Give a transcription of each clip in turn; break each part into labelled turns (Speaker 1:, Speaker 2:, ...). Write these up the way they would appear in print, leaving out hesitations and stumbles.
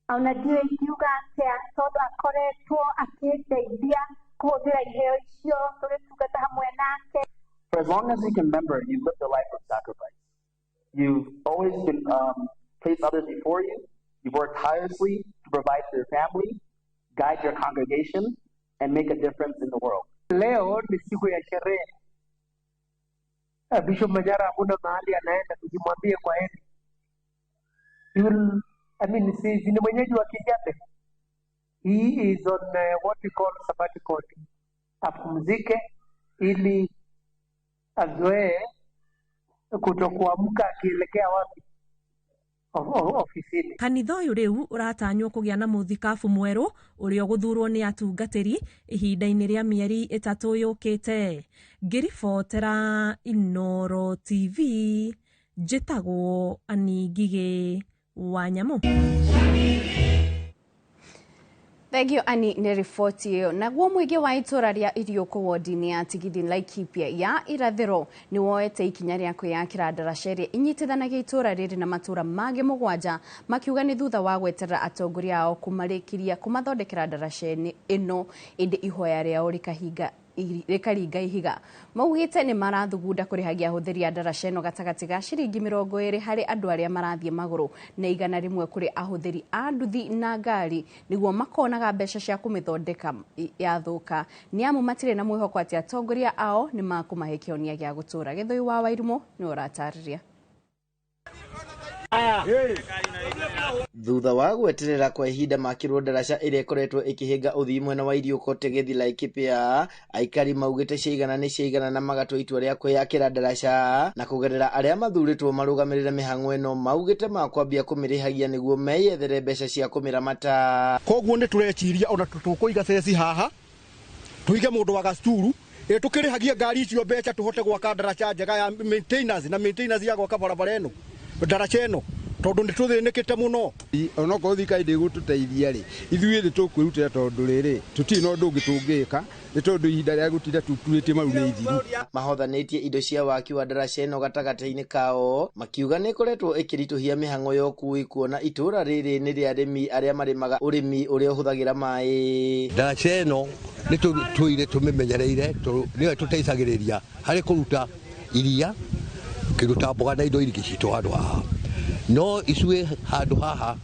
Speaker 1: ona ndiye ingiuga atia tondu akoretwo akĩndeithia kũhũthĩra iheo icio tũgĩtungata hamwe nake.
Speaker 2: For as long as you can remember, you've lived a life of sacrifice. You've always been placed others before you. You've worked tirelessly to provide for your family, guide your congregation, and make a difference in the world.
Speaker 3: Leo ni siku ya sherehe. Bishop Manyara hakuna mahali anaenda tujimwambie kwa heri. Si ni mwenyeji wa Kijape. He is on what we call sabbatical. Apumzike ili azoee kutokuamka akielekea wapi ofisini.
Speaker 4: Kanitha ũyũ rĩu ũratanywo kũgĩa na mũthikabu mwerũ ũrĩa ũgũthurwo nĩ atungatĩri ihinda-inĩ rĩa mĩeri 3 yũkĩte. Ngĩribotera Inooro TV, njĩtagwo Annie Ngigĩ Wanyamũ.
Speaker 5: Thegio Ani nĩ riboti ĩyo. Naguo mũingĩ wa itũra rĩa Iriũkũ wodi-inĩ ya Tigithĩ Laikipia ya irathĩro nĩ woete ikinya rĩa kwĩyakĩra ndaraca ĩrĩa inyitithanagia itũra rĩrĩ na matũra mangĩ 7 makiuga nĩ thutha wa gweterera atongoria ao kumarĩkĩria kumathondekera ndaraca ĩno ĩndĩ ihoya rĩao rĩkaringa ihiga. Maugĩte nĩ marathugunda kũrĩhagia ahũthĩri a ndaraca ĩno gatagatĩ ga ciringi 20 harĩ andũ arĩa marathiĩ magũrũ na 100 kũrĩ ahũthĩri a nduthi na ngari nĩguo makonaga mbeca cia kũmĩthondeka yathũka. Nĩamu matirĩ na mwĩhoko atĩ atongoria ao nĩ makũmahe kĩhonia gĩa gũtũra. Gĩthũi wa Wairimũ nĩ ũratarĩria.
Speaker 6: Thutha wa gweterera kwa ihinda makirwo ndaraca ĩrĩa ĩkoretwo ĩkĩhĩnga ũthii mwena wa Iriũkũ Tigithĩ Laikipia, aikari maugĩte ciigana na magatwa itua rĩa kwĩyakĩra ndaraca na kũgerera arĩa mathurĩtwo marũgamĩrĩre mĩhang'o ĩno maugĩte makwambia kũmĩrĩhagia nĩguo meyethere mbeca cia kũmĩramata.
Speaker 7: Koguo nĩ tũreciria ona tũkũiga ceci haha tuige mũndũ wa gacuturu tũkĩrĩhagia ngari icio mbeca tũhote gwaka ndaraca njega ya maintenance ya gwaka barabara ĩno ndaraca ĩno tondu nĩ tũthĩnĩkĩte mũno.
Speaker 8: Ona ko thika ĩndĩ gũtũteithia rĩ ithuĩ thĩ tũkwĩrutĩra tondu rĩrĩ tũtirĩ na ũndũ ũngĩ tũngĩka nĩ tondu ihinda rĩa gũtinda tũturĩtie maru nĩ ithiru.
Speaker 6: Mahothanĩtie indo cia waki wa ndaraca ĩno gatagatĩ-inĩ kao makiuga nĩ ĩkoretwo ĩkĩritũhia mĩhang'o ya ũkui kuona itũra rĩrĩ nĩ rĩa arĩmi arĩa marĩmaga ũrĩmi ũrĩa ũhũthagĩra maĩ.
Speaker 9: Ndaraca ĩno nĩ tũire tũmĩmenyereire nĩyo tũteithagĩrĩria harĩ kũruta iria kĩruta mboga na indo ingĩ citũ handũ haha. No icue handũ haha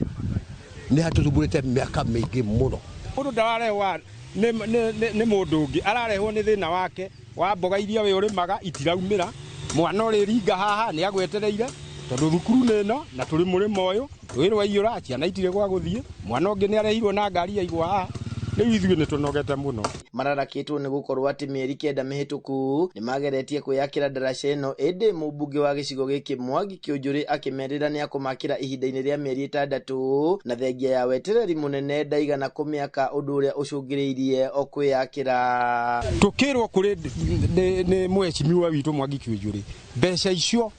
Speaker 9: nĩ hatũthumbũrĩte mĩaka mĩingĩ mũno.
Speaker 10: Mũndũ ndararehwo nĩ mũndũ ũngĩ ararehwo nĩ thĩna wake wa mboga iria we ũrĩmaga itiraumĩra. Mwana ũrĩ ringa haha nĩ agwetereire tondũ thukuru nĩ ĩno na tũrĩ mũrĩmo ũyũ rũĩ rwa iyũra ciana itirĩ gwa gũthiĩ. Mwana ũngĩ nĩ arehirwo na ngari ya igwa haha rĩu ithuĩ nĩ tũnogete mũno.
Speaker 6: Mararakĩtwo nĩ gũkorwo atĩ mĩeri 9 mĩhĩtũku nĩ mageretie kwĩyakĩra ndaraca ĩno ĩndĩ mũmbunge wa gĩcigo gĩkĩ Mwangi Kĩũnjũrĩ akĩmerĩra nĩ akũmakĩra ihinda-inĩ rĩa mĩeri 6 na thengia ya wetereri mũnene ndaigana kũmĩaka ũndũ ũrĩa ũcũngĩrĩirie o kwĩyakĩra.
Speaker 10: Tũkĩrwo kũrĩ nĩ mheshimiwa witũ Mwangi Kĩũnjũrĩ mbeca icio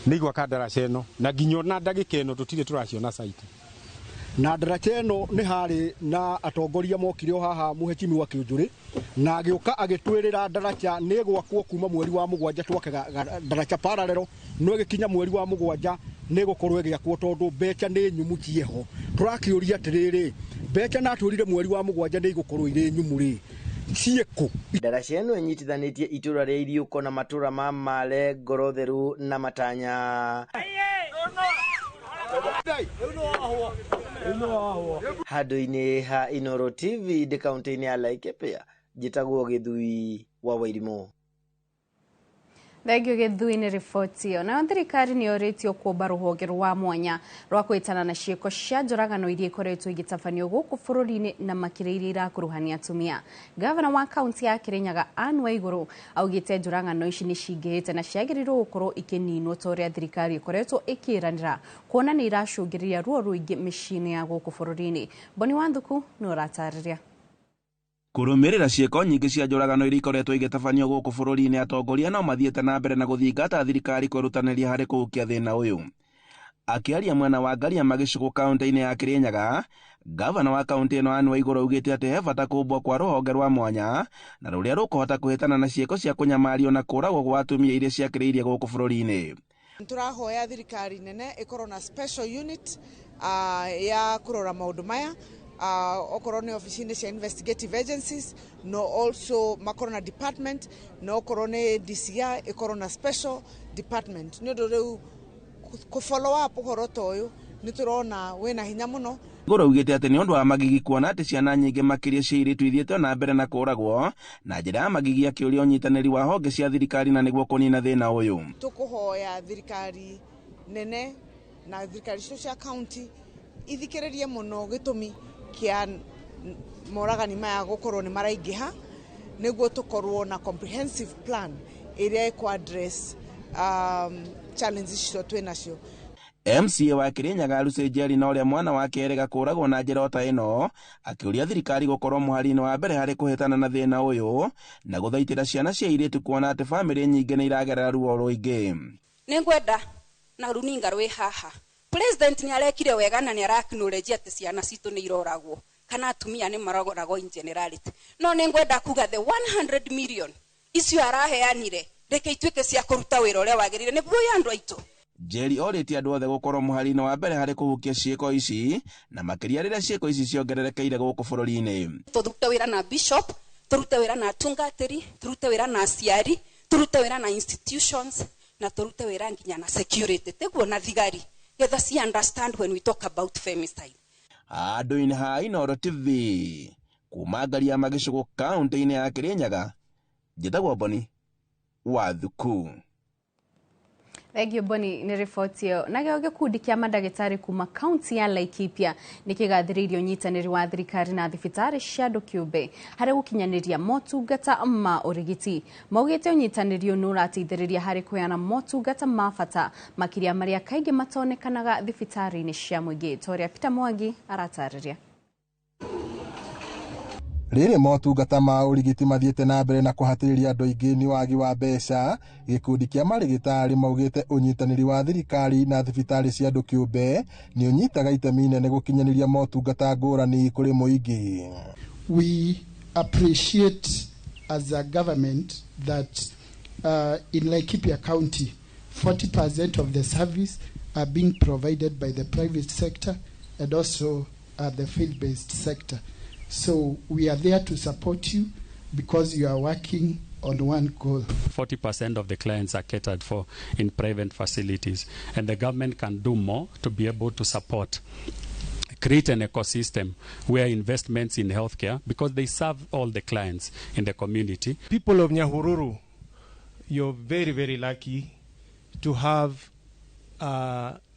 Speaker 10: nĩ igwaka ndaraca ĩno na nginya ona ndagĩka ĩno tũtirĩ tũraciona site.
Speaker 7: Na ndaraca ĩno nĩ harĩ na atongoria mokire haha Mheshimiwa Kĩũnjũrĩ na agĩũka agĩtwĩrĩra ndaraca nĩ gwakwo kuma mweri wa 7 twake ndaraca paralelo no ĩgĩkinya mweri wa 7 nĩ gũkorwo ĩgĩakwo tondũ mbeca nĩ nyumu cieho. Tũrakĩũria atĩrĩrĩ mbeca natwĩrire mweri wa 7 nĩ igũkorwo irĩ nyumu rĩ ciĩkũ.
Speaker 6: Ndaraca ĩno ĩnyitithanĩtie itũra rĩa Iriũkũ na matũra ma Male, Ngorotheru na Matanya. Handũ-inĩ ha Inooro TV ndĩ kaunti-inĩ ya Laikipia, njĩtagwo Gĩthui wa Wairimũ.
Speaker 5: Thegio Gĩthui nĩ riboti ĩyo. Nayo thirikari nĩ yorĩtio kũmba rũhonge rwa mwanya rwa kwĩtana na ciĩko cia njoragano iria ikoretwo igĩtabanio gũkũ bũrũri-inĩ na makĩria iria irakuruhania atumia. Gavana wa kaunti ya Kirinyaga Anne Waigũrũ augĩte njoragano ici nĩ cingĩhĩte na ciagĩrĩirwo gũkorwo ikĩninwo ta ũrĩa thirikari ikoretwo ĩkĩranĩra kuona nĩ iracũngĩrĩria ruo rũingĩ mĩciĩ-inĩ ya gũkũ bũrũri-inĩ. Boni Wandhuku nĩ ũratarĩria.
Speaker 11: Kũrũmĩrĩra ciĩko nyingĩ cia njoragano iria ikoretwo igĩtabanio gũkũ bũrũri-inĩ, atongoria no mathiĩte na mbere na gũthingata thirikari kwĩrutanĩria harĩ kũhukia thĩna ũyũ. Akĩaria mwena wa Ngariama gĩcigo kaunti-inĩ ya Kirinyaga, gavana wa kaunti ĩno Anne Waigũrũ augĩte atĩ he bata kũmbwo kwa rũhonge rwa mwanya na rũrĩa rũkũhota kũhĩtana na ciĩko cia kũnyamario na kũragwo gwa atumia iria ciakĩrĩirie gũkũ bũrũri-inĩ.
Speaker 12: Turahoya thirikari nene ikorwo na special unit ya kurora maundu maya okorwo ni office-ini cia investigative agencies no also makorwo na department no okorwo ni DCI ikorwo na special department ni undu riu ku follow up uhoro toyo ni turona wina hinya muno.
Speaker 11: Ngoro ugite ati ni undu wa magigi kuona ati ciana nyingi makiria ciiritu ithiete na mbere na kuragwo na njira ya magigi akiuria unyitaniri wa honge cia thirikari na niguo kunina thina uyu.
Speaker 12: Tukuhoya thirikari nene na thirikari cia county ithikiririe muno gitumi kia moragani maya gukorwo ni maraingiha niguo tukorwo na comprehensive plan iria ku address challenges cio twinacio.
Speaker 11: MCA wa Kirinyaga Lucy Njeri na uria mwana wake erega kuragwo na njira ta ino akiuria thirikari gukorwo muharini wa mbere hari kuhetana na thina uyu na guthaitira ciana cia iritu kuona ati family nyingi ni iragerera ruo ruingi.
Speaker 13: Ningwenda na runinga rwi haha president ni arekire wega na ni arakinoreji ati ciana citu ni iroragwo kana atumia ni maragoragwo in generality no ningwenda kuga the 100 million icio araheanire reke ituike cia kuruta wira uria wagirire niguo yandu aitu.
Speaker 11: Njeri orĩtie andũ othe gũkorwo mũharĩ-inĩ wa mbere harĩ kũhukia ciĩko ici na makĩria rĩrĩa ciĩko ici ciongererekeire gũkũ bũrũri-inĩ.
Speaker 13: Tũrute wĩra na bishop, tũrute wĩra na atungatĩri, tũrute wĩra na aciari, tũrute wĩra na institutions na tũrute wĩra nginya na security teguo na thigari getha ci understand when we talk about femicide.
Speaker 11: Andũ-inĩ ha Inooro TV kuma ngari ya Magĩcũgũ kaunti-inĩ ya Kirinyaga njĩtagwo Boni wa Thuku.
Speaker 5: Thegio Boni ni riboti iyo. Nageo gikundi kia madagitari kuma kaunti ya Laikipia nikigathiririo nyitaniri wa thirikari na thibitari cia andu kiumbe hari gukinyaniria motungata ma urigiti. Maugite unyitaniri no urateithiriria hari kuheana motungata ma bata makiria maria kaingi matonekanaga thibitari-ini cia muingi. Toria Peter Mwangi aratariria.
Speaker 14: Rĩrĩ motungata ma ũrigiti mathiĩte na mbere na kũhatĩrĩria andũ aingĩ nĩ wagi wa mbeca, gĩkundi kĩa marigitari maugĩte ũnyitanĩri wa thirikari na thibitarĩ cia andũ kĩũmbe nĩ ũnyitaga itemi inene gũkinyanĩria motungata ngũrani kũrĩ mũingĩ.
Speaker 15: We appreciate as a government that in Laikipia County 40% of the service are being provided by the private sector and also the faith-based sector. So we are there to support you because you are working on one goal.
Speaker 16: 40% of the clients are catered for in private facilities, and the government can do more to be able to support, create an ecosystem where investments in healthcare, because they serve all the clients in the community.
Speaker 17: People of Nyahururu, you're very, very lucky to have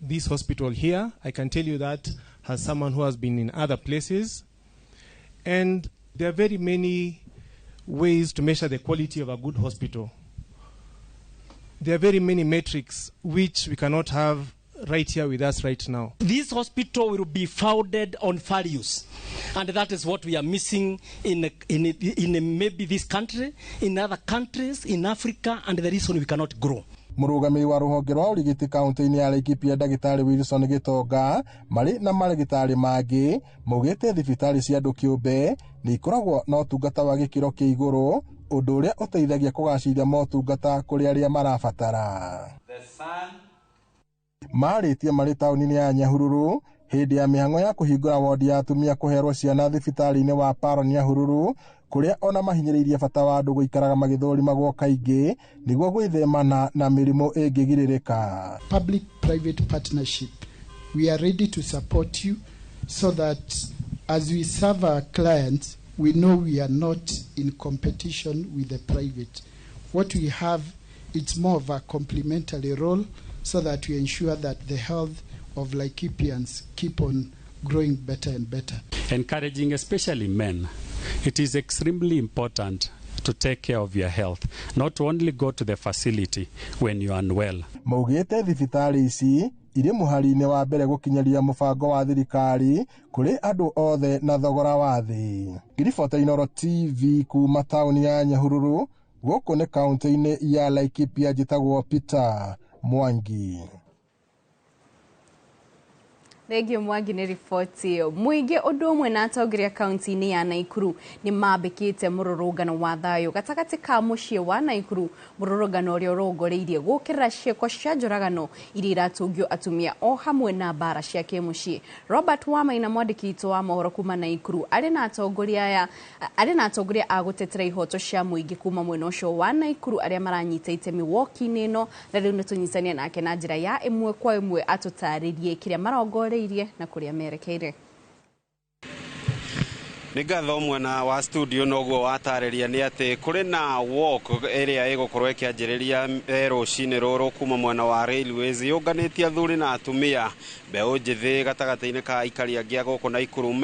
Speaker 17: this hospital here. I can tell you that as someone who has been in other places. And there are very many ways to measure the quality of a good hospital. There are very many metrics which we cannot have right here with us right now.
Speaker 18: This hospital will be founded on values, and that is what we are missing in maybe this country, in other countries, in Africa, and the reason we cannot grow.
Speaker 14: Mũrũgamĩrĩri wa rũhonge rwa ũrigiti kaunti-inĩ ya Laikipia ndagĩtarĩ Wilson Gitonga marĩ na marigitari mangĩ maugĩte thibitarĩ cia andũ kĩũmbe nĩ ikoragwo na ũtungata wa gĩkĩro kĩa igũrũ ũndũ ũrĩa ũteithagia kũgacĩrithia motungata kũrĩ arĩa marabatara. Marĩtie marĩ taũni-inĩ ya Nyahururu hĩndĩ ya mĩhang'o ya kũhingũra wodi ya atumia kũherwo ciana thibitarĩ-inĩ wa Paro Nyahururu kuria ona mahinyĩrĩirie bata wa andũ gũikaraga magĩthũrimagwo kaingĩ nĩguo gwĩthemana na mĩrimũ ĩngĩgirĩrĩka.
Speaker 15: Public private partnership, we are ready to support you so that as we serve our clients we know we are not in competition with the private. What we have, it's more of a complementary role so that we ensure that the health of Laikipians keep on growing better and better.
Speaker 16: Encouraging especially men. It is extremely important to take care of your health, not to only go to the facility when you are unwell.
Speaker 14: Maugĩte thibitarĩ ici irĩ mũhari-inĩ wa mbere gũkinyaria mũbango wa thirikari kũrĩ andũ othe na thogora wa thĩ. Ngiribota Inooro TV kuma taũni ya Nyahururu gũkũ nĩ kaunti-inĩ ya Laikipia njĩtagwo Peter Mwangi.
Speaker 5: Thegio Mwangi nĩ riboti ĩyo. Mũingĩ ũndũ ũmwe na atongoria kaunti-inĩ ya Naikuru nĩ mambĩkĩte mũrũrũngano wa thayũ gatagatĩ ka mũciĩ wa Naikuru, mũrũrũngano ũrĩa ũrongoreirie gũkĩrĩra ciĩko cia njũragano iria iratũngio atumia o hamwe na mbara cia kĩmũciĩ. Robert Wamaina, mwandĩki witũ wa mohoro kuma Naikuru, arĩ na atongoria a gũtetera ihoto cia mũingĩ kuma mwena ũcio wa Naikuru arĩa maranyita itemi woki-inĩ ĩno, na rĩu nĩtũnyitania nake na njĩra ya ĩmwe kwa ĩmwe atũtarĩrie kĩrĩa marongoreirie na kuria merekeire.
Speaker 19: Nĩ ngatho mwena wa studio noguo watarĩria nĩ atĩ kũrĩ na walk ĩrĩa ĩgũkorwo ĩkĩanjĩrĩria rũcinĩ rũrũ kuma mwena wa Railways yũnganĩtie athuri na atumia mbeũ njĩthĩ gatagatĩ-inĩ ka aikari angĩ a gũkũ Naikuru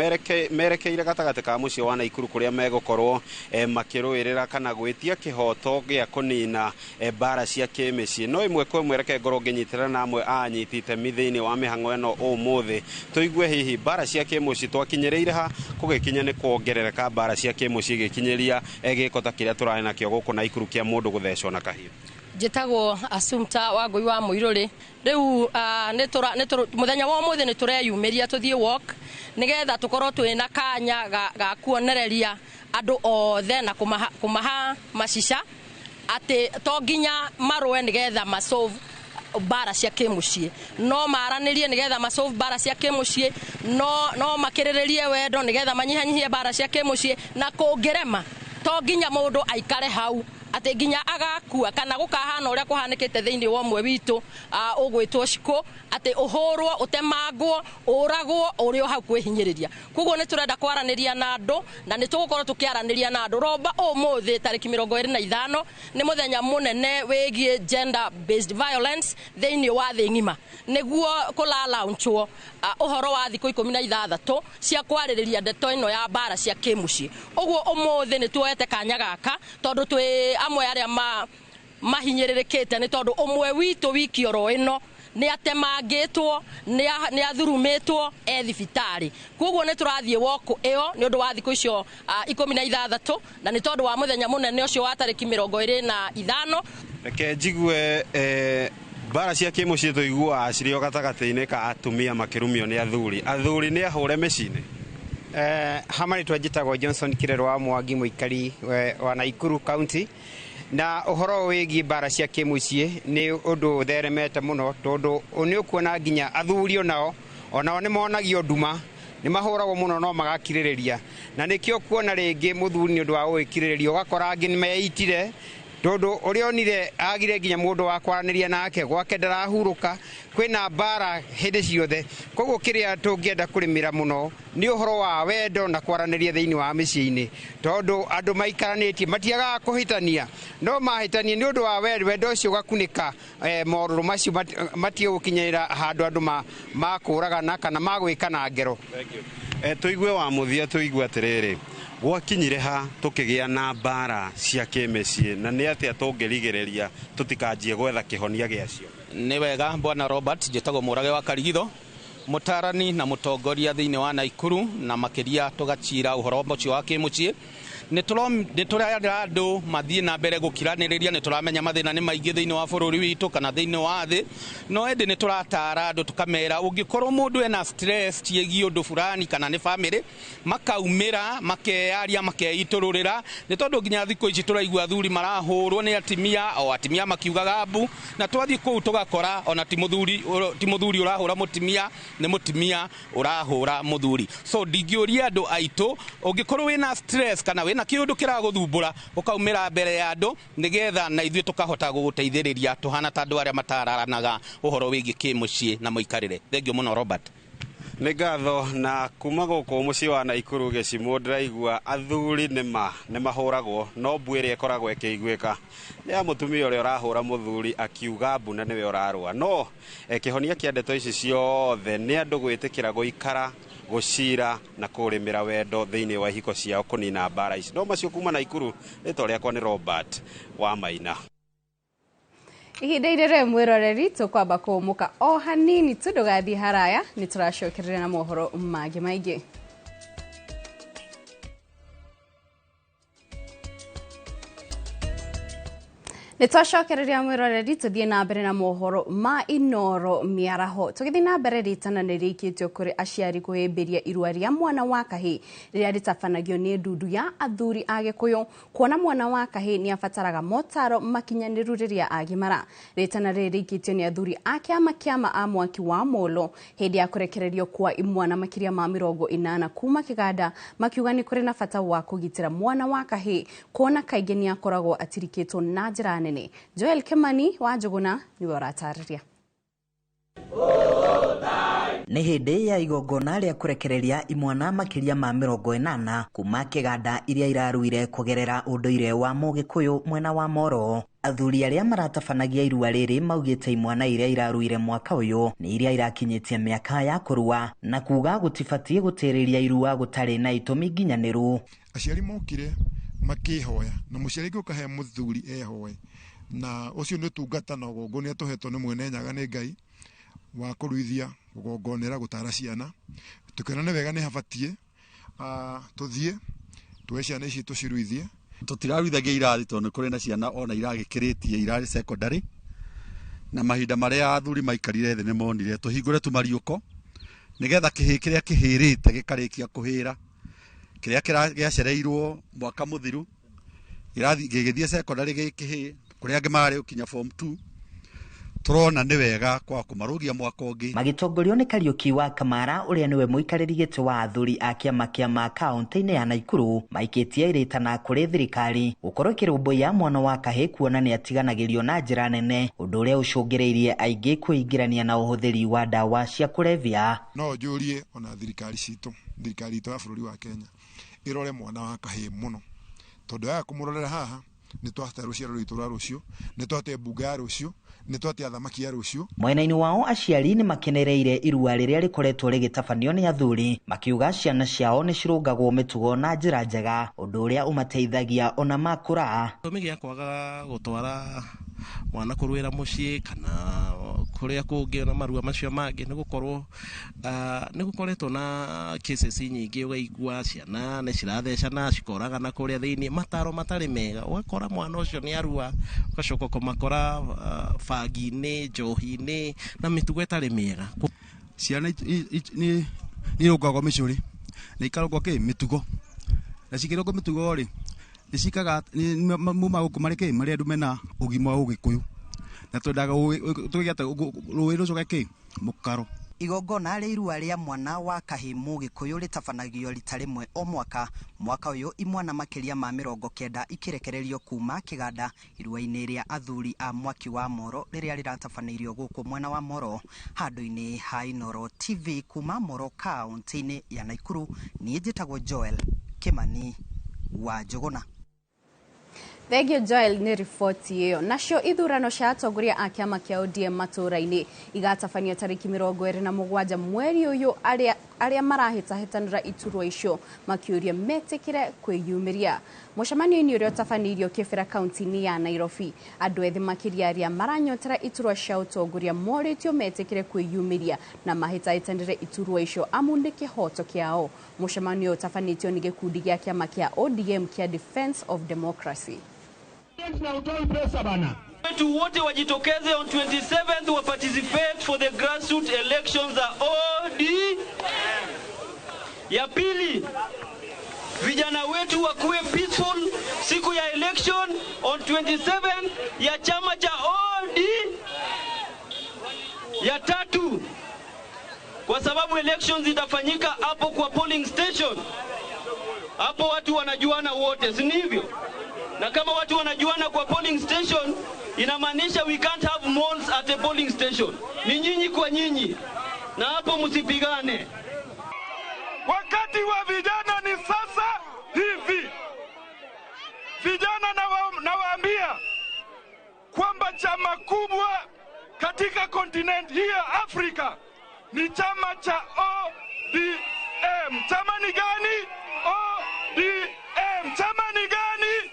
Speaker 19: merekeire gatagatĩ ka mũciĩ wa Naikuru kũrĩa megũkorwo makĩrũĩrĩra kana gwĩtia kĩhoto gĩa kũnina mbara cia kĩmĩciĩ. No ĩmwe kwa ĩmwe reke ngorwo ngĩnyitĩrĩra na amwe anyiti itemi thĩinĩ wa mĩhang'o ĩno ũmũthĩ, tũigue hihi mbara cia kĩmũciĩ twakinyĩrĩire ha kũgĩkinya nĩ kuongerereka mbara cia kĩmũciĩ gĩkinyĩria gĩko ta kĩrĩa tũrarĩ nakĩo gũkũ Naikuru kĩa mũndũ gũthecwo na kahiũ.
Speaker 20: Njĩtagwo Assumpta Wangui wa Mũirũrĩ. Rĩu mũthenya wa ũmũthĩ nĩ tũreyumĩria tũthiĩ walk nĩgetha tũkorwo twĩna kanya ga kuonereria andũ othe na kũmaha macica atĩ to nginya marũe nĩgetha masolve mbara cia kĩmũciĩ, no maranĩrie nĩgetha masolve mbara cia kĩmũciĩ, no makĩrĩrĩrie wendo nĩgetha manyihanyihie mbara cia kĩmũciĩ, na kũngĩrema to nginya mũndũ aikare hau atĩ nginya agakua kana gũkahana ũrĩa kũhanĩkĩte thĩinĩ wa ũmwe witũ ũgwĩtwo Cikũ atĩ ũhũrwo, ũtemangwo, ũragwo ũrĩ o hau kwĩhinyĩrĩria. Koguo nĩ tũrenda kwaranĩria na andũ na nĩ tũgũkorwo tũkĩaranĩria na andũ. Romba ũmũthĩ tarĩki 25 nĩ mũthenya mũnene wĩgiĩ gender based violence thĩinĩ wa thĩ ng'ima, nĩguo kũlalaunchwo ũhoro wa thikũ 16 cia kwarĩrĩria ndeto ĩno ya mbara cia kĩmũciĩ. Ũguo ũmũthĩ nĩ tuoete kanya gaka tondũ twĩ amwe arĩa mahinyĩrĩrĩkĩte nĩ tondũ ũmwe witũ wiki oro ĩno nĩ atemangĩtwo, nĩ athurumĩtwo thibitarĩ. Koguo nĩ tũrathiĩ woku ĩyo nĩ ũndũ wa thikũ icio 16 na nĩ tondũ wa mũthenya mũnene ũcio wa tarĩki 25.
Speaker 19: Reke njigue mbara cia kĩmũciĩ tũiguaga cirĩ o gatagatĩ-inĩ ka atumia makĩrumio nĩ athuri. Athuri nĩ ahũre mĩciĩ-inĩ.
Speaker 21: Hamarĩtwa njĩtagwo Johnson Kirero wa Mwangi, mũikari wa Naikuru County, na ũhoro wĩgiĩ mbara cia kĩmũciĩ nĩ ũndũ ũtheremete mũno tondũ nĩ ũkuona nginya athuri onao nĩ monagio nduma, nĩ mahũragwo mũno no magakirĩrĩria, na nĩkĩo kuona rĩngĩ mũthuri nĩ ũndũ wa gũgĩkirĩrĩria ũgakora angĩ nĩ meitire tondũ ũrĩa onire agire nginya mũndũ wa kwaranĩria nake gwake ndarahurũka. Kwĩna mbara hĩndĩ ciothe, koguo kĩrĩa tũngĩenda kũrĩmĩra mũno nĩ ũhoro wa wendo na kwaranĩria thĩinĩ wa mĩciĩ-inĩ, tondũ andũ maikaranĩtie matiagaga kũhĩtania, no mahĩtania nĩ ũndũ wa wendo ũcio ũgakunĩka morũrũ macio matiũgũkinyĩra handũ andũ makũragana kana magwĩkana ngero.
Speaker 19: Tũigue wa mũthia, tũigue atĩrĩrĩ, gwakinyire ha tũkĩgĩa na mbara cia kĩmĩciĩ na nĩ atĩa tũngĩrigĩrĩria tũtikanjie gwetha kĩhonia gĩacio?
Speaker 22: Nĩ wega Bwana Robert, njĩtagwo Mũrage wa Karigitho, mũtarani na mũtongoria thĩinĩ wa Naikuru, na makĩria tũgacira ũhoro ũcio wa kĩmũciĩ. Nĩ tũrenda andũ mathiĩ na mbere gũkiranĩrĩria, nĩ tũramenya mathĩna nĩ maingĩ thĩinĩ wa bũrũri witũ kana thĩinĩ wa thĩ, no ĩndĩ nĩ tũratara andũ tũkamera ũngĩkorwo mũndũ ena stress ciĩgiĩ ũndũ fulani kana nĩ family, makaumĩra makeyaria makeitũrũrĩra, nĩ tondũ nginya thikũ ici tũraigua athuri marahũrwo nĩ atimia, o atimia makiugaga mbu, na twathiĩ kũu tũgakora ona ti mũthuri ũrahũra mũtimia, nĩ mũtimia ũrahũra mũthuri. So ndingĩũria andũ aitũ, ũngĩkorwo wĩna stress kana na kĩũndũ kĩragũthumbũra ũkaumĩra mbere ya andũ nĩgetha na ithuĩ tũkahota gũgũteithĩrĩria tuhana ta andũ arĩa matararanaga ũhoro wĩgiĩ kĩmũciĩ na mũikarĩre. Thengio mũno Robert.
Speaker 19: Nĩ ngatho. Na kuma gũkũ mũciĩ wa Naikuru Gĩcimũ ndĩraigua athuri nĩ mahũragwo, no mbu ĩrĩa ĩkoragwo ĩkĩiguĩka nĩ ya mũtumia ũrĩa ũrahũra mũthuri akiuga mbu na nĩwe ũrarũa. No kĩhonia kĩa ndeto ici ciothe nĩ andũ gwĩtĩkĩra gũikara, gũcira na kũrĩmĩra wendo thĩinĩ wa ihiko ciao kũnina mbara ici. No macio kuma Naikuru, rĩtwa rĩakwa nĩ Robert Wamaina.
Speaker 5: Ihinda irĩrĩ mwĩroreri tũkwamba kũmũka o hanini tu, ndũgathiĩ haraya, nĩ tũracokerera na mohoro mangĩ maingĩ. Nitwacokereria mwiroreri tuthie na mbere na mohoro ma Inoro miaraho tugithie na mbere ritana nirikitio kuri aciari kuhimbiria irua ria mwana wa kahi riria ritabanagio ni ndundu ya athuri agikuyu kuona mwana wa kahi ni afataraga motaro makinyaniru riria agimara. Ritana ririkitio ni athuri akiama a mwaki wa Molo hindi ya kurekererio kwa imwana makiria ma 80 kuma kiganda makiuga ni kuri na bata wa kugitira mwana wa kahi kuona kaingi ni akoragwo atirikitwo na njira nene. Joel Kimani wa Njuguna ni waratariria.
Speaker 1: Nĩ hĩndĩ ya igongona rĩa kurekereria imwana makiria ma 80 kuma kĩganda iria iraruire kugerera ũndũire wa Mũgĩkũyũ mwena wa Moro. Athuri arĩa maratabanagia irua rĩrĩ maugĩte imwana iria iraruire mwaka ũyũ nĩ iria irakinyĩtie mĩaka ya kũrua na kuga gũtibatie gũtĩrĩria irua gũtarĩ na itũmi nginyanĩru.
Speaker 2: Aciari mokire makihoya na mũciari ũkahe mũthuri ehoe na ucio nĩ tungata na ũgongonia tũhetwo nĩ mwene Nyaga nĩ Ngai wa kũruithia gũgongonera gũtara ciana tukena nĩ wega nĩ habatie tuthie tuwe ciana ici tuciruithie
Speaker 23: tutiraruithagia irathi tondũ kũrĩ na ciana ona iragĩkĩrĩtie irarĩ secondary na mahinda marĩa athuri maikarire thĩ nĩ monire tuhingũre tumariũko nigetha kĩhĩ kĩrĩa kĩhĩrĩte gĩkarĩkia kũhĩra kĩrĩa gĩacereirwo mwaka mũthiru irathi gĩgĩthie secondary gĩkĩhĩ kũrĩa angĩ marĩ ũkinya form 2 turona nĩ wega kwa kũmarugia mwaka ũngĩ.
Speaker 1: Magitongorio nĩ Kariuki wa Kamara ũrĩa nĩwe mũikarĩri gĩtĩ wa athuri a kĩama kaunti-inĩ ya Naikuru maikĩtie iritana kũrĩ thirikari gũkorwo ĩkĩrũmbũiya mwana wa kahĩ kuona nĩ atiganagĩrio na njĩra nene ũndũ ũrĩa ũcũngĩrĩirie aingĩ kwĩingĩrania na ũhũthĩri wa ndawa cia kũrebia.
Speaker 2: No njũrie ona thirikari itũ ya bũrũri wa Kenya ĩrore mwana wa kahĩ mũno tondũ ya kũmũrorera haha nĩ twahota rũciaro rwitũ rwa rũciũ nĩ twahota mbunga ya rũciũ nĩ twahota athamaki ya rũciũ.
Speaker 1: Mwena-inĩ wao aciari nĩ makenereire irua rĩrĩa rĩkoretwo rĩgĩtabanio nĩ athuri makiuga ciana ciao nĩ cirũngagwo mĩtugo na njĩra njega ũndũ ũrĩa ũmateithagia ona makũra.
Speaker 24: Gĩtũmi gĩa kwaga gũtwara mwana kũrũĩra mũciĩ kana kũrĩa kũngĩ na marua macio mangĩ nĩ gũkorwo nĩ gũkoretwo na cases nyingĩ ũgaigua ciana nĩ cirathecana cikoragana kũrĩa thĩinĩ mataro matarĩ mega ũgakora mwana ũcio nĩ arua ũgacoka kũmakora bangi-inĩ njohi-inĩ na mĩtugo ĩtarĩ mĩega.
Speaker 23: Ciana nĩ irũngagwo mĩcũrĩ na ikarũngwo mĩtugo na cikĩrũngwo mĩtugo rĩ nĩ cikaga muma gũkũ marĩ andũ mena ũgima wa Ũgĩkũyũ na twendaga tũgĩate rũĩ rũcoke mũkaro.
Speaker 1: Igongona rĩa irua rĩa mwana wa kahĩ Mũgĩkũyũ rĩtabanagio rita rĩmwe o mwaka ũyũ imwana makiria ma 90 ikirekererio kuma kĩganda irua-inĩ rĩa athuri a mwaki wa Moro rĩrĩa rĩratabanĩirio gũkũ mwena wa Moro handũ-inĩ ha Inoro TV kuma Moro kaunti-inĩ ya Naikuru. Niĩ njĩtagwo Joel Kimani wa Njuguna.
Speaker 5: Thegio Joel nĩ riboti ĩyo. Nacio ithurano cia atongoria a kĩama kĩa ODM matũra-inĩ igatabanio tarĩki 27 mweri ũyũ arĩa marahĩtahĩtanĩra iturwa icio makiũria metĩkĩre kwĩyumĩria. Mũcemanio-inĩ ũrĩa ũtabanirio Kĩbĩra kaunti-inĩ ya Nairobi andũ ethĩ makĩria arĩa maranyotera iturwa cia ũtongoria morĩtio metĩkĩre kwĩyumĩria na mahĩtahĩtanĩre iturwa icio amu nĩ kĩhoto kĩao. Mũcemanio ũtabanĩtio nĩ gĩkundi gĩa kĩama kĩa ODM kĩa Defense of Democracy.
Speaker 25: Na utoi pesa bana. Wetu wote wajitokeze on 27th wa participate for the grassroots elections za ODM. Ya pili, vijana wetu wakuwe peaceful siku ya election on 27th ya chama cha ODM. Ya tatu, kwa sababu elections zitafanyika hapo kwa polling station. Hapo watu wanajuana wote, si hivyo? Na kama watu wanajuana kwa polling station inamaanisha we can't have malls at a polling station. Ni nyinyi kwa nyinyi. Na hapo msipigane. Wakati wa vijana ni sasa hivi. Vijana nawaambia kwamba chama kubwa katika kontinent hii ya Afrika ni chama cha ODM. Chama ni gani? ODM. Chama ni gani?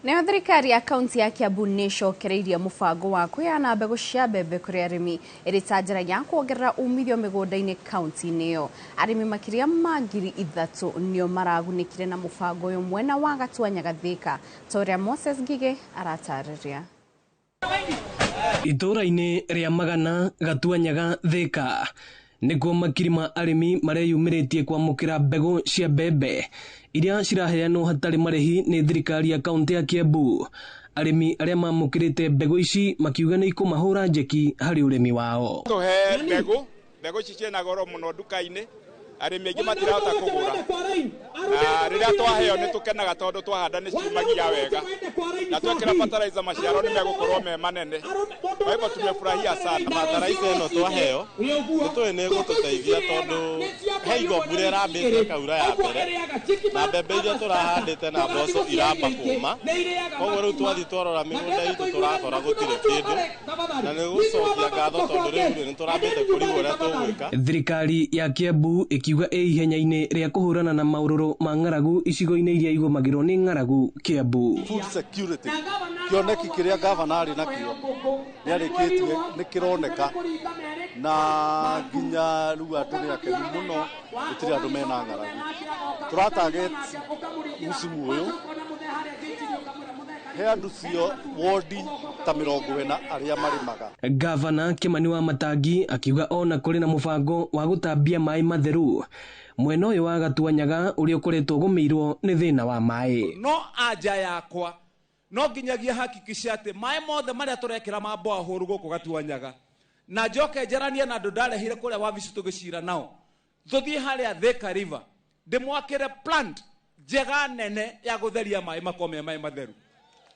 Speaker 5: Nayo thirikari ya kaunti ya Kiambu nĩcokereirie mũbango wa kũheana mbegũ cia mbembe kũrĩ arĩmi ĩrĩ ta njĩra ya kuongerera umithio mĩgũnda-inĩ kaunti-inĩ ĩyo. Arĩmi makĩria ma 3,000 nĩo maragunĩkire na mũbango ũyũ mwena wa Gatuanyaga Thika. Toria Moses Ngige aratarĩria.
Speaker 3: Itũra-inĩ rĩa Magana Gatuanyaga Thika nĩkuo makiri ma arĩmi mareyumĩrĩtie kwamũkĩra mbegũ cia mbembe iria ciraheanwo hatarĩ marĩhi nĩ thirikari ya kaunti ya Kiambu. Arĩmi arĩa mamũkĩrĩte mbegũ ici makiuga nĩ ikũmahũra njeki harĩ ũrĩmi wao.
Speaker 4: Tũhe mbegũ ici ciĩna goro mũno nduka-inĩ, arĩmi aingĩ matirahota kũgũra. Rĩrĩa twaheo nĩ tũkenaga tondũ twahanda nĩ ciumagia wega, na twekĩra fertilizer maciaro nĩ megũkorwo me manene. Kwa hivyo tumefurahia sana.
Speaker 24: Fertilizer ĩno twaheo nĩtũĩ nĩ ĩgũtũteithia tondũ he mbura ĩrambĩte kaura ya mbere na mbembe iria tũrahandĩte na mboco iramba kũma. Koguo rĩu twathiĩ twarora mĩgũnda itũ tũrakora gũtirĩ kĩndũ na nĩ gũcokia ngatho tondũ rĩu nĩ tũrambĩte kũrigwo ũrĩa tũgwĩka.
Speaker 3: Thirikari ya Kiambu ikiuga ihenya-inĩ rĩa kũhũrana na maũrũrũ ma ng'aragu icigo-inĩ iria igũmagĩrwo nĩ ng'aragu Kiambu.
Speaker 8: Food security kĩoneki kĩrĩa gavana arĩ nakĩo nĩ arĩkĩtie nĩ kĩroneka na nginya rĩu andũ nĩ akenu mũno gũtirĩ andũ mena ng'aragu. Tũratarget musimu ũyũ he andũ cio wodi ta 40 arĩa marĩmaga.
Speaker 3: Gavana Kimani wa Matangi akiuga ona kũrĩ na mũbango wa gũtambia maĩ matheru mwena ũyũ wa Gatuanyaga ũrĩa ũkoretwo ũgũmĩirwo nĩ thĩna wa maĩ.
Speaker 9: No anja yakwa no nginyagia hakikisha atĩ maĩ mothe marĩa tũrekĩra ma borehole gũkũ Gatuanyaga na njoke njaranie na andũ ndarehire kũrĩa wabici tũgĩcira nao tũthiĩ harĩa Thika River ndĩmwakĩre plant njega nene ya gũtheria maĩ makome maĩ matheru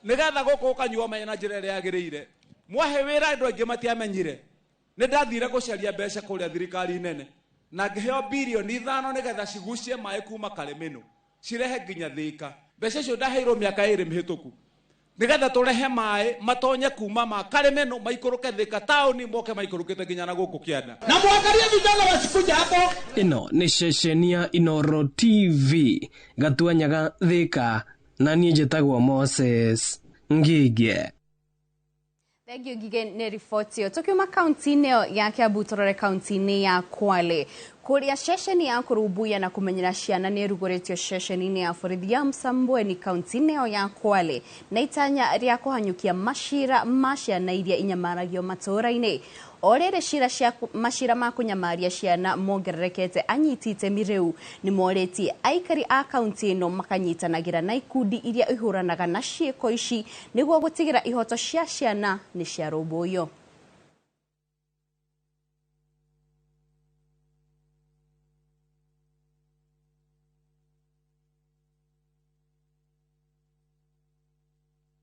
Speaker 9: nĩgetha gũkũ ũkanyua maĩ na njĩra ĩrĩa yagĩrĩire. Mwahe wĩra andũ aingĩ matiamenyire nĩ ndathire gũcaria mbeca kũrĩa thirikari nene na ngĩheo bilioni 5 nĩgetha cigucie maĩ kuma Karemeno cirehe nginya Thika. Mbeca icio ndaheirwo mĩaka 2 mĩhĩtũku nĩgetha tũrehe maĩ matonye kuma ma Karemeno maikũrũke Thika taũni moke maikũrũkĩte nginya na gũkũ Kĩanda. Na mwangalie vijana wasikuja hapo.
Speaker 3: Ĩno nĩ ceceni ya Inooro TV Gatuanyaga Thika na niĩ njĩtagwo Moses Ngige.
Speaker 5: Thank you Ngige nĩ riboti ĩyo. Tukiuma kaunti-inĩ ĩyo ya Kiambu tũrore kaunti-inĩ ya Kwale kũrĩa ceceni ya kũrũmbũiya na kũmenyera ciana nĩ ĩrugũrĩtio ceceni-inĩ ya borithi ya Msambweni kaunti-inĩ ĩyo ya Kwale na itanya rĩa kũhanyũkia macira ma ciana iria inyamaragio matũũra-inĩ. O rĩrĩ macira ma kũnyamaria ciana mongererekete, anyiti itemi rĩu nĩ morĩtie aikari a kaunti ĩno makanyitanagĩra na ikundi iria ihũranaga na ciĩko ici nĩguo gũtigĩra ihoto cia ciana nĩ ciarũmbũiyo.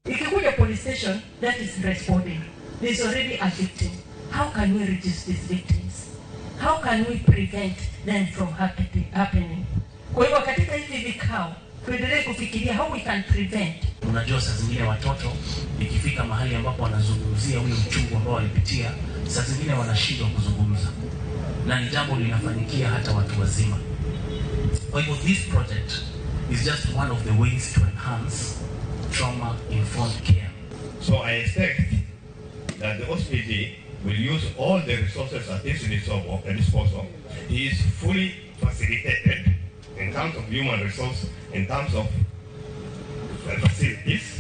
Speaker 10: Ikikuja police station that is responding, there's already a victim. How can we reduce these victims? How can we prevent them from happening? Kwa hivyo katika hivi vikao tuendelee kufikiria how we can prevent.
Speaker 26: Unajua saa zingine watoto ikifika mahali ambapo wanazungumzia ule uchungu ambao walipitia, saa zingine wanashindwa kuzungumza na ni jambo linafanyikia hata watu wazima. Kwa hivyo this project is just one of the ways to enhance trauma informed care.
Speaker 27: So I expect that the OSPD will use all the resources at his disposal. He is fully facilitated in terms of human resource, in terms of facilities.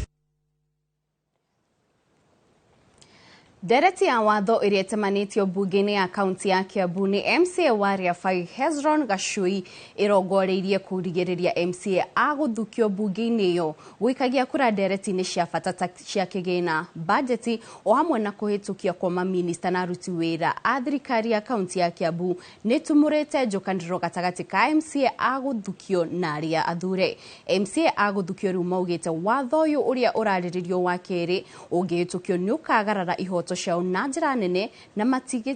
Speaker 5: Ndereti ya watho ĩrĩa ĩtemanĩtio mbunge-inĩ ya kaunti ya Kiambu nĩ MCA wa Rĩabai Hezron Gachui ĩrongoreirie kũrigĩrĩria MCA agũthukio mbunge-inĩ ĩyo gũikagia kura ndereti-inĩ cia bata ta cia kĩgĩna, bajeti o hamwe na kũhĩtũkia kwa maminista na aruti wĩra a thirikari ya kaunti ya Kiambu nĩ tumũrĩte njũkanĩrĩro gatagatĩ ka MCA agũthukio na arĩa athure. MCA agũthukio rĩu maugĩte watho ũyũ ũrĩa ũrarĩrĩrio wa kerĩ ũngĩhĩtũkio nĩ ũkagarara ihoto ciao na njĩra nene na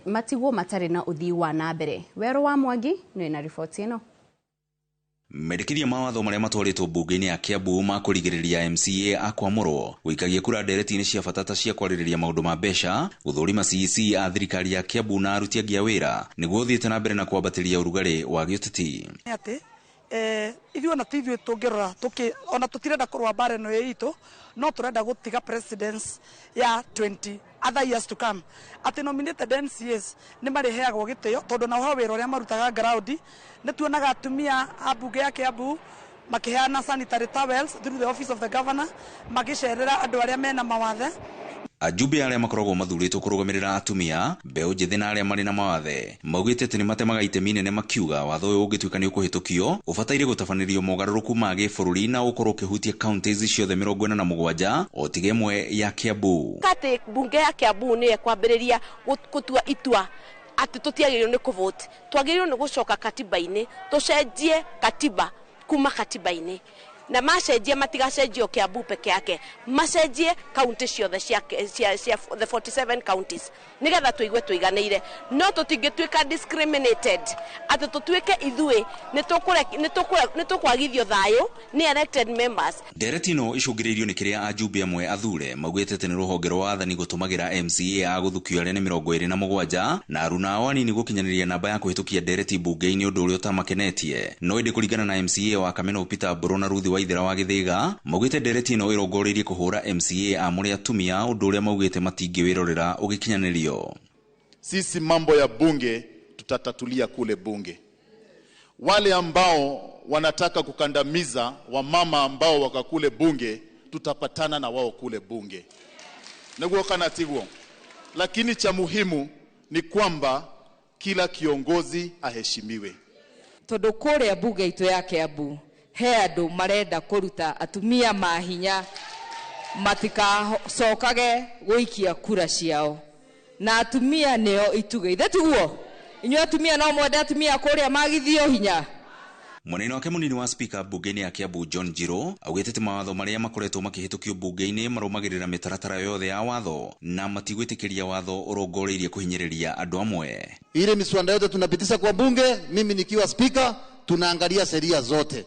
Speaker 5: matigwo matarĩ na ũthii wa na mbere. Wero wa Mwangi nĩ na riboti ĩno.
Speaker 28: Mendekithia mawatho marĩa matwarĩtwo mbunge-inĩ ya Kiambu ma kũrigĩrĩria MCA akwamũrwo gũikagia kura ndereti-inĩ cia bata ta cia kwarĩrĩria maũndũ ma mbeca, gũthũrima CEC a thirikari ya Kiambu na aruti angĩ a wĩra nĩguo ũthiĩte na mbere na kwambatĩria ũrugarĩ wa gĩũteti.
Speaker 29: Atĩ
Speaker 6: ithuĩ ona ti ithuĩ tũngĩrora ona tũtirenda kũrũa mbara ĩno itũ, no tũrenda gũtiga presidents ya 20 other years to come. Atĩ nominated MCAs nĩ marĩheagwo gĩtĩo tondũ nao wĩra ũrĩa marutaga ground. Nĩ tuonaga atumia a mbunge ya Kiambu makĩheana sanitary towels through the office of the governor, magĩcerera andũ arĩa mena mawathe.
Speaker 28: Ajumbe arĩa makoragwo mathurĩtwo kũrũgamĩrĩra atumia, mbeũ njĩthĩ na arĩa marĩ na mawathe maugĩte atĩ nĩ matemaga itemi inene makiuga watho ũyũ ũngĩtuĩka nĩ ũkũhĩtũkio ũbataire gũtabanĩrio mogarũrũku ma gĩbũrũri na ũkorwo ũkĩhutia counties ciothe 47 o tiga ĩmwe ya Kiambu.
Speaker 7: Kati bunge ya Kiambu nĩ kwambĩrĩria gũtua itua atĩ tũtiagĩrĩirwo nĩ kũvote, twagĩrĩirwo nĩ gũcoka katiba-inĩ, tũcenjie katiba kuma katiba-inĩ. Na macenjie matigacenjio Kiambu peke yake, macenjie county ciothe cia the 47 counties nigetha tuigue tuiganĩire. No tũtingĩtuĩka discriminated atĩ tũtuĩke ithuĩ nĩ tũkwagithio thayũ nĩ elected members.
Speaker 28: Ndereti ĩno icũngĩrĩirio nĩ kĩrĩa ajumbe amwe athure maugĩte atĩ nĩ rũhonge rwa wathani gũtũmagĩra MCA a gũthukio arĩa nĩ 27 na aruna ao anini gũkinyanĩria namba ya kũhĩtũkia ndereti mbunge-inĩ, ũndũ ũrĩa ũtamakenetie. No ĩndĩ kũringana na MCA wa Kameno Peter Mburu na Ruthi Waithera wa Gĩthĩga, maugĩte ndereti ĩno ĩrongoreirie kũhũra MCA a mũrĩ atumia, ũndũ ũrĩa maugĩte matingĩwĩrorera ũgĩkinyanĩrio.
Speaker 11: Sisi mambo ya bunge tutatatulia kule bunge. Wale ambao wanataka kukandamiza wamama ambao waka kule bunge, tutapatana na wao kule bunge. Naguo kana tiguo. Lakini cha muhimu ni kwamba kila kiongozi aheshimiwe.
Speaker 12: Tondu kũrĩa bunge itu ya Kiambu he andũ marenda kũruta atumia mahinya matikacokage gũikia kura ciao, na atumia nĩo ituge. Ithe tiguo inyuĩ atumia no mwende atumia kũrĩa magithio hinya.
Speaker 28: Mũnene wake mũnini wa speaker bunge-inĩ ya Kiambu John Njiro augĩte atĩ mawatho marĩa makoretwo makĩhĩtũkio bunge-inĩ marũmagĩrĩra mĩtaratara yothe ya watho na matigwĩtĩkĩria watho ũrongoreirie kũhinyĩrĩria andũ amwe.
Speaker 13: Ile miswanda yote tunapitisha kwa bunge, mimi nikiwa speaker tunaangalia sheria zote.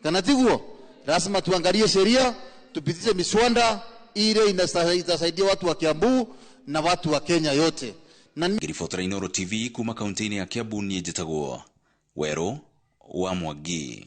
Speaker 13: Kana tiguo lazima tuangalie sheria, tupitishe miswanda ile itasaidia watu wa Kiambu na watu wa Kenya yote.
Speaker 28: Ngiribotera Inooro TV kuma kaunti-inĩ ya Kiambu, niĩ njĩtagwo Werũ wa Mwangi.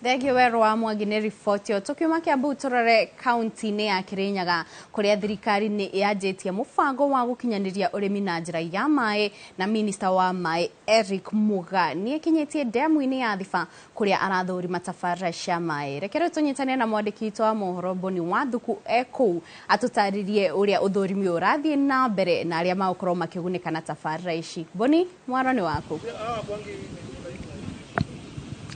Speaker 5: Thegio Werũ wa Mwangi nĩ riboti. Tukiuma Kiambu turore kaunti-inĩ ya Kirinyaga kũrĩa thirikari nĩ yanjĩtie mũbango wa gũkinyanĩria ũrĩmi na njĩra ya maĩ, na minister wa maĩ Eric Muga nĩ akinyĩtie ndemu-inĩ ya Thiba kũrĩa arathũrima tabarĩra cia maĩ. Rekere tũnyitane na mwandĩki witũ wa mohoro Boni Wathuku kũu atũtarĩrie ũrĩa ũthũrimi ũrathiĩ na mbere na arĩa magũkorwo makĩgunĩka na tabarĩra ici. Boni, mwaro nĩ waku.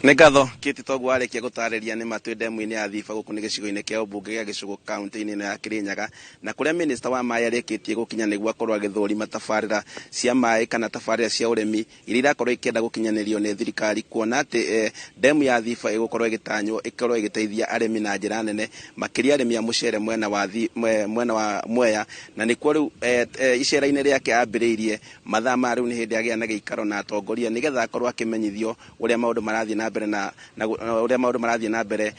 Speaker 21: Nĩngatho kĩti toguo arĩkia gũtarĩria nĩ matwĩ ndemu-inĩ ya Thiba gũkũ nĩ gĩcigo-inĩ kĩa ũmbunge gĩa gĩcigo kaunti-inĩ ĩno ya Kirinyaga, na kũrĩa minister wa maĩ arĩkĩtie gũkinya nĩguo akorwo agĩthũrima tabarĩra cia maĩ kana tabarĩra cia ũrĩmi iria irakorwo ikĩenda gũkinyanĩrio nĩ thirikari, kuona atĩ ndemu ya Thiba ĩgũkorwo ĩgĩtanywo ĩkorwo ĩgĩteithia arĩmi na njĩra nene, makĩria arĩmi a mũcere mwena wa Mwea, na nĩkuo rĩu icera-inĩ rĩake ambĩrĩirie mathaa ma rĩu nĩ hĩndĩ agĩa na gĩikaro na atongoria nĩgetha akorwo akĩmenyithio ũrĩa maũndũ marathiĩ na mbere na ũrĩa maũndũ marathiĩ na mbere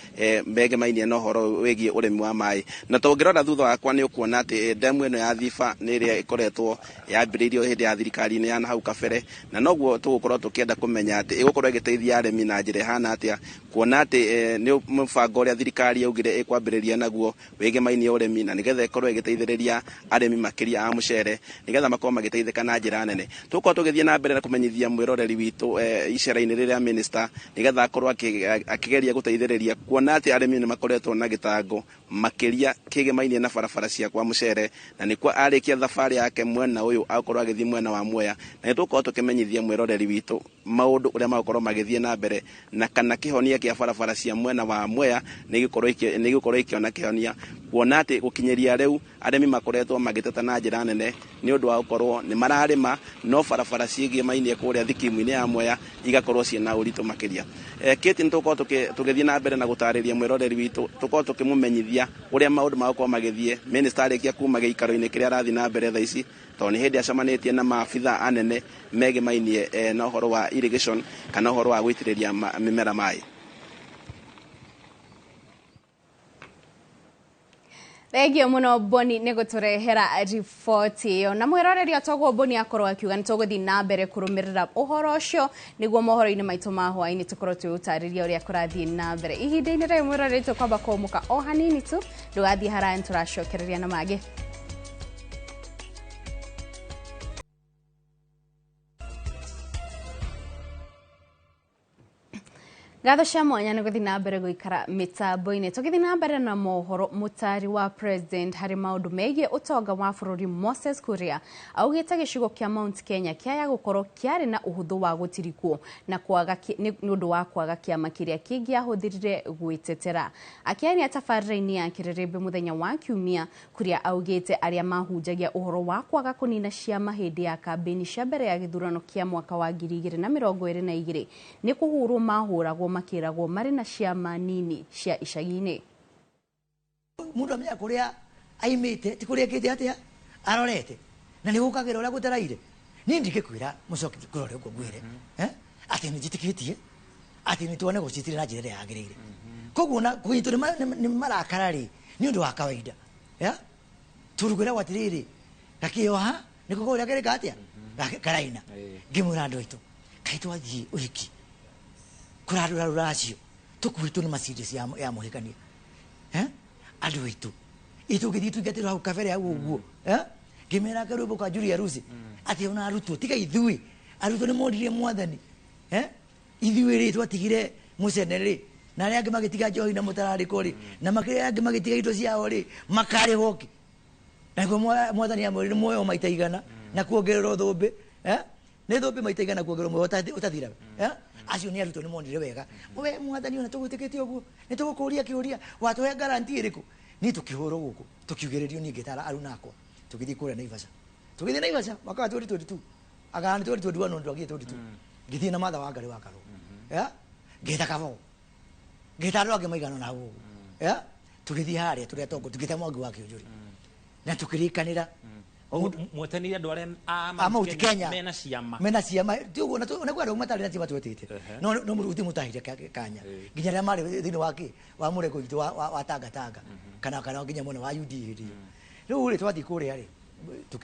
Speaker 21: megemainie na ũhoro wĩgiĩ ũrĩmi wa maĩ. Na tũngĩrora thutha wakwa nĩ ũkuona atĩ ndemu ĩno ya Thiba nĩ ĩrĩa ĩkoretwo yambĩrĩirio hĩndĩ ya thirikari-inĩ ya hau kabere, na noguo tũgũkorwo tũkĩenda kũmenya atĩ ĩgũkorwo ĩgĩteithia arĩmi na njĩra ĩhana atĩa, kuona atĩ nĩ mũbango ũrĩa thirikari yaugire ĩkwambĩrĩria naguo wĩgemainie ũrĩmi na nĩgetha ĩkorwo ĩgĩteithĩrĩria arĩmi makĩria a mũcere nĩgetha makorwo magĩteithĩka na njĩra nene. Tũgũkorwo tũgĩthiĩ na mbere na kũmenyithia mwĩroreri witũ icera-inĩ rĩrĩa minister nĩgetha akorwo akĩgeria gũteithĩrĩria, kuona atĩ arĩmi nĩ makoretwo na gĩtango makĩria kĩgemainie na barabara cia kwa mũcere, na nĩkuo arĩkia thabarĩ yake mwena ũyũ akorwo agĩthiĩ mwena wa Mwea, na nĩtũgũkorwo tũkĩmenyithia mwĩroreri witũ maũndũ ũrĩa magũkorwo magĩthiĩ na mbere na kana kĩhonia kĩa barabara cia mwena wa Mwea nĩ gĩgũkorwo ikĩona kĩhonia, kuona atĩ gũkinyĩria rĩu arĩmi makoretwo magĩteta na njĩra nene nĩ ũndũ wa gũkorwo nĩ mararĩma no barabara ciĩgemainie kũrĩa thikimu-inĩ ya Mwea igakorwo ciĩna ũritũ makĩria. Kĩti nĩ tũkorwo tũgĩthiĩ na mbere na gũtarĩria mwĩroreri witũ, tũkorwo tũkĩmũmenyithia ũrĩa maũndũ magũkorwo magĩthiĩ minister arĩkia kuma gĩikaro-inĩ kĩrĩa arathiĩ na mbere thaa ici, tondũ nĩ hĩndĩ acemanĩtie na maabitha anene megemainie na ũhoro wa irrigation kana ũhoro wa gũitĩrĩria mĩmera maĩ.
Speaker 5: Thegio muno Boni nĩ gũtũrehera riboti ĩyo na mwĩroreria togwo Boni akorwo akiuga nĩ tũgũthiĩ na mbere kũrũmĩrĩra ũhoro ũcio nĩguo mohoro-inĩ maitũ ma hwaĩ-inĩ tũkorwo twĩũtarĩria ũrĩa kũrathiĩ na mbere ihinda-inĩ rĩu mwĩroreria tũkwamba kũmũka o hanini tu ndũgathiĩ haraya nĩtũracokereria na mangĩ. Gatho cia mwanya nĩ gũthiĩ na mbere gũikara mĩtambo-inĩ tũgĩthiĩ na mbere na mohoro mũtari wa president harĩ maũndũ megiĩ ũtonga wa bũrũri Moses Kuria augĩte gĩcigo kĩa Mount Kenya kĩaya gũkorwo kĩarĩ na ũhũthũ wa gũtirikwo na nĩ ũndũ wa kwaga kĩama kĩrĩa kĩngĩahũthĩrire gwĩtetera. Akĩaria tabarĩra-inĩ ya Kĩrĩrĩmbĩ mũthenya wa Kiumia, Kuria augĩte arĩa mahunjagia ũhoro wa kwaga kũnina ciama hĩndĩ ya kambĩini cia mbere ya gĩthurano kĩa mwaka wa 2022 nĩ kũhũrwo mahũragwo makĩragwo marĩ na ciama nini cia icagi-inĩ.
Speaker 14: Mundu amenya kuria aimite ti kuria kite atia arorete na ni gukagira uria gutaraire ni ndikekwira mucoki kurore uko gwire ati ni jitikitie ati ni tuone gucitire na njira ya agirire koguo na kuitu ni marakarari ni undu wa kawaida ya turugura watiriri gakiyo ha ni kuguria kire katia karaina ngimura andu aitu kaitu athii uhiki kurarura ruracio tukuitu ni masiri ya muhikania andu aitu itugithi tuingatira hau kabere hau uguo ngimera karubo kwa Julia Rusi ati ona arutwo tiga ithui arutwo ni mondire mwathani ithui ri twatigire muceneri na aria angi magitiga njohi na mutarariko ri na makire angi magitiga indo ciao ri makare hoki na go mwathani amuri moyo maita igana na kuongerera thumbi ni thumbi maita igana kuongerera moyo utathira acio ni arutwo ni mondire wega we mwathani ona tugutikitie uguo ni tugukuria kiuria watuhe guarantee iriku ni tukihuro guku tukiugeririo ni ngitara aruna akwa tugithi kure Naivasha mwaka wa 2022 agani 2021 ndo agie 2022 ngithi na matha wa ngari wa karo ngita kabo ngita ro age maigano na gugu tugithi haria turia tongo tugita mwangi wa kiunjuri na tukirikanira
Speaker 15: mwetanire andu aria
Speaker 14: Mount Kenya mena ciama tuguo na kwenda umatari na ciama twetete no muruti mutahire kanya nginya ria mari thini wa murego itu wa tanga kana nginya mwana wa UD riu ri twathi kuria ri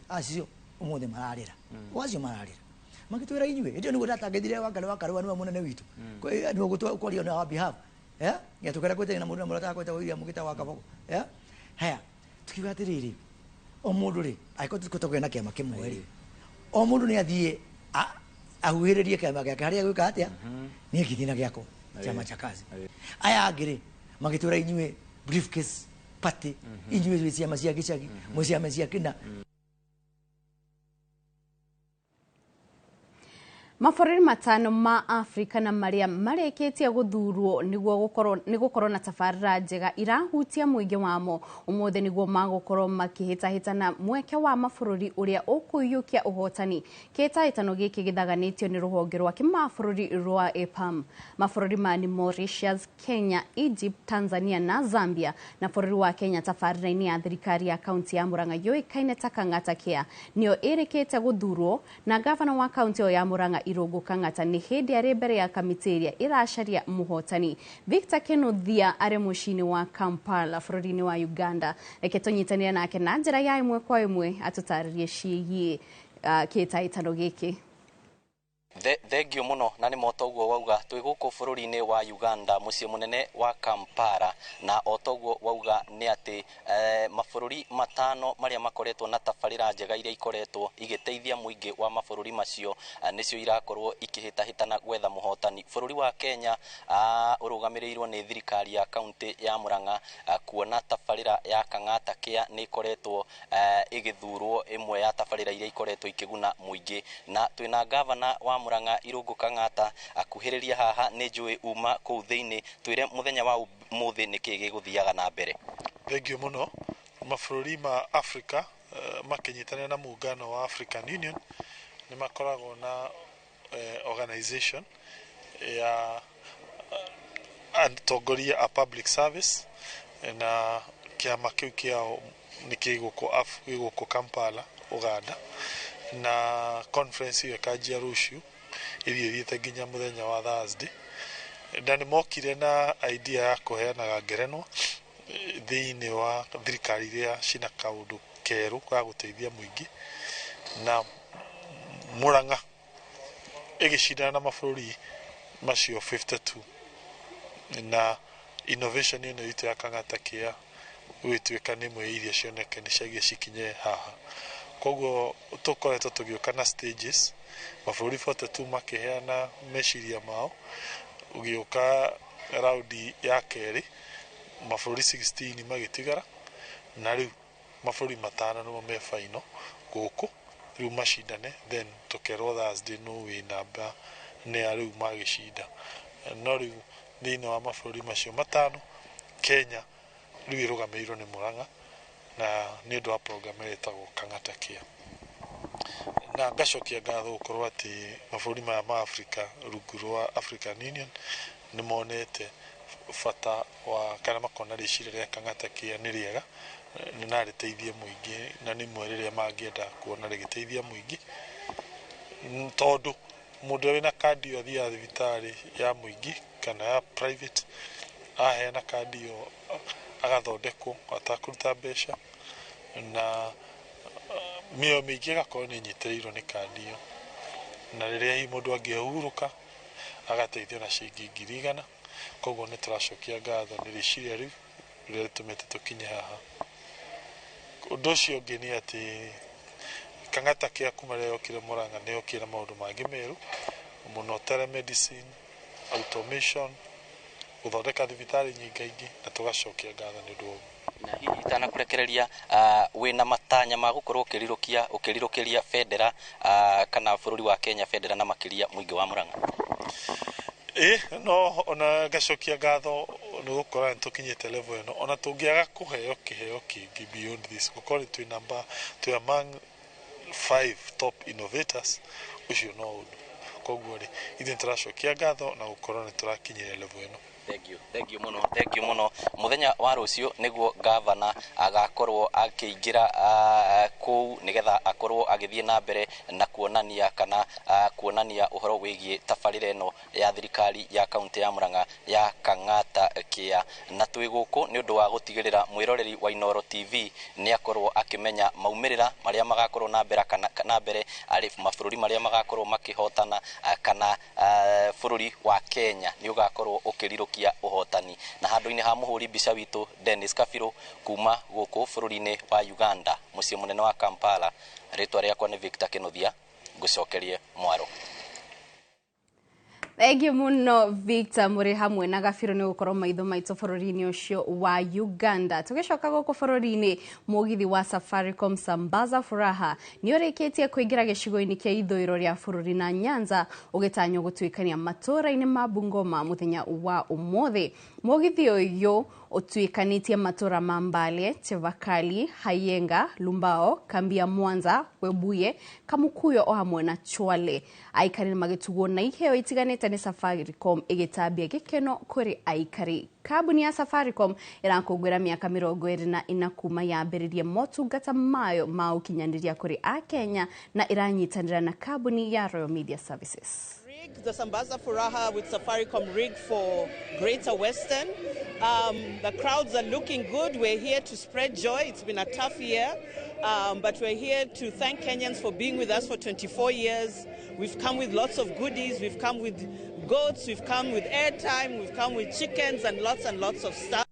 Speaker 14: acio umuthi mararira wacio mararira magitwira inywe ndio niguo ndatangithire wakare wa munene witu ndio gutwaria na wa behalf ya tukara kwete na mundu murata kwete wiria mugita wa kabogo haya tukiuga atiriri o mundu ri aiko tukotogwe na kiama kimwe ri o mundu ni athie ahuhiririe kiama giake haria gwika atia ni githina giako chama cha kazi aya angiri magitwira inywe briefcase party inywe ciama cia gicagi ciama cia kina. Mabũrũri matano ma Afrika na marĩa marĩkĩtie gũthurwo nĩ gũkorwo na tabarĩra njega irahutia mũingĩ wamo ũmũthĩ nĩguo magũkorwo makĩhĩtahĩtana mweke wa mabũrũri ũrĩa ũkũiyũkia ũhotani. Kĩhĩtahĩtano gĩkĩ gĩthaganĩtio nĩ rũhonge rwa kĩmabũrũri rwa EPAM. Mabũrũri ma nĩ Mauritius, Kenya, Egypt, Tanzania na Zambia, na bũrũri wa Kenya tabarĩra-inĩ ya thirikari ya kaunti ya Murang'a yũĩkaine ta Kang'ata Care nĩyo ĩrĩkĩte gũthurwo na gavana wa kaunti ĩyo ya Murang'a Irungu Kang'ata nĩ hĩndĩ arĩ mbere ya kamĩtĩ ĩrĩa ĩracaria mũhotani. Victor Kinuthia arĩ mũciĩ-inĩ wa Kampala bũrũri-inĩ wa Uganda. Reke tũnyitanĩre nake na njĩra ya ĩmwe kwa ĩmwe atũtarĩrie ciĩgiĩ kĩhĩtahĩtano gĩkĩ.
Speaker 16: Thengio muno na nĩ motoguo wauga twĩ gũkũ bũrũri-inĩ wa Uganda mũciĩ mũnene wa Kampala na otoguo wauga nĩ atĩ mabũrũri matano marĩa makoretwo na tabarĩra njega iria ikoretwo igĩteithia mũingĩ wa mabũrũri macio nĩcio irakorwo ikĩhĩtahĩtana gwetha mũhotani. Bũrũri wa Kenya ũrũgamĩrĩirwo nĩ thirikari ya kaunti ya Murang'a kuona tabarĩra ya Kang'ata Care nĩ ikoretwo igĩthurwo ĩmwe ya tabarĩra iria ikoretwo ikĩguna mũingĩ na twĩna gavana wa Murang'a Irungu Kang'ata akuhĩrĩria haha nĩ njũĩ uma kũu thĩinĩ twĩre mũthenya wa mũthĩ nĩkĩ gĩgũthiaga na mbere.
Speaker 17: Thengio muno mabũrũri ma Africa makĩnyitanĩra na muungano wa African Union nĩ makoragwo na organization ya atongoria a public service na kĩama kĩu kĩao nĩ gĩgũkũ Kampala Uganda na conference hiyo kanjia rushu ithiĩte nginya mũthenya wa Thursday na nĩ mokire na idea ya kũheanaga ngerenwa thĩinĩ wa thirikari iria cina kaũndũ kerũ ga gũteithia mũingĩ, na Murang'a ĩgĩcindana na mabũrũri macio 52, na innovation ĩno itũ ya Kang'ata Kĩa gwĩtuĩka nĩ imwe iria cioneke nĩ ciagia cikinye haha. Koguo tũkoretwo tũgĩũka na stages, mabũrũri 42 makĩheana meciria mao, ũgĩũka raundi ya kerĩ mabũrũri 16 magĩtigara, na rĩu mabũrũri 5 nĩmo me final gũkũ rĩu macindane, then tũkerwo Thursday no wĩ namba nĩ ya rĩu magĩcinda. No rĩu thĩinĩ wa mabũrũri macio 5 Kenya rĩu ĩrũgamĩrĩirwo nĩ Murang'a na nĩ ũndũ wa program ĩtagwo Kang'ata Kĩa. Na ngacokia ngatho gũkorwo atĩ mabũrũri maya ma Africa rungu rwa African Union nĩ monete bata wa kana makona rĩciria rĩa Kang'ata Kĩa nĩ rĩega na rĩteithie mũingĩ, na nĩ mwe rĩrĩa mangĩenda kuona rĩgĩteithia mũingĩ, tondũ mũndũ wĩna kandi ĩyo athiaga thibitarĩ ya mũingĩ kana ya private, aheana kandi ĩyo agathondekwo atakũruta mbeca, na mĩoyo mĩingĩ ĩgakorwo nĩ nyitĩrĩirwo nĩ kandi ĩyo, na rĩrĩa hihi mũndũ angĩhurũka agateithio na ciringi 100. Koguo nĩ tũracokia ngatho nĩ rĩciria rĩu rĩrĩa rĩtũmĩte tũkinye haha. Ũndũ ũcio ũngĩ nĩ atĩ Kang'ata Kĩa kuma rĩrĩa yokire Murang'a nĩ yokire maũndũ mangĩ merũ mũno, telemedicine, automation, gũthondeka thibitarĩ nyingaingĩ, na tũgacokia ngatho nĩ ũndũ ũguo.
Speaker 16: Na hihi itanakũrekereria wĩna matanya ma gũkorwo ũkĩrirũkĩria bendera kana bũrũri wa Kenya bendera na makĩria mũingĩ wa Murang'a?
Speaker 17: No ona ngacokia ngatho nĩ gũkorwo nĩ tũkinyĩte level ĩno, ona tũngĩaga kũheo kĩheo kĩngĩ beyond this, gũkorwo twĩ among 5 top innovators, ũcio no ũndũ. Koguo rĩ ithuĩ tũracokia ngatho na gũkorwo nĩ tũrakinyĩra level ĩno.
Speaker 16: Thank you muno. Muthenya wa rũciũ nĩguo gavana agakorwo akĩingĩra kũu nĩgetha akorwo agĩthiĩ na mbere na kuonania ũhoro wĩgiĩ tabarĩra ĩno ya thirikari ya kaunti ya Murang'a ya Kang'ata Kĩa. Na twĩ gũkũ nĩ ũndũ wa gũtigĩrĩra mwĩroreri wa Inooro TV nĩ akorwo akĩmenya maumĩrĩra marĩa magakorwo na mbere arĩ mabũrũri marĩa magakorwo makĩhotana, kana bũrũri wa Kenya nĩ ũgakorwo ũkĩrirũkia ũhotani. Na handũ-inĩ ha mũhũri mbica witũ Dennis Kabirũ kuma gũkũ bũrũri-inĩ wa Uganda, mũciĩ mũnene wa Kampala, rĩtwa rĩakwa nĩ Victor Kĩnuthia, ngũcokerie mwaro.
Speaker 5: Thengiũ mũno Victor, mũrĩ hamwe na Gabirũ nĩ gũkorwo maitho maitũ bũrũri-inĩ ũcio wa Uganda. Tũgĩcoka gũkũ bũrũri-inĩ, mũgithi wa Safaricom Sambaza Furaha nĩ ũrĩkĩtie kũingĩra gĩcigo-inĩ kĩa ithũĩro rĩa bũrũri na Nyanza, ũgĩtanywo gũtuĩkania matũra-inĩ ma Bungoma mũthenya wa ũmũthĩ. Mũgithi ũyũ ũtuĩkanĩtie matũra ma Mbale, Chevakali, Hayenga, Lumbao, Kambia, Mwanza, Webuye, Kamukuyo o hamwe na Chwale. Aikari magĩtugwo na iheo itiganĩte nĩ Safaricom ĩgĩtambia gĩkeno kũrĩ aikari. Kambuni ya Safaricom ĩrakũngũĩra mĩaka 24 kuma yambĩrĩrie motungata mayo ma ũkinyanĩria kũrĩ Akenya na ĩranyitanĩra na kambuni ya Royal Media Services.
Speaker 1: The Sambaza Furaha with Safaricom rig for Greater Western. The crowds are looking good. We're here to spread joy. It's been a tough year, but we're here to thank Kenyans for being with us for 24 years. We've come with lots of goodies. We've come with goats, we've come with airtime, we've come with chickens and lots of stuff.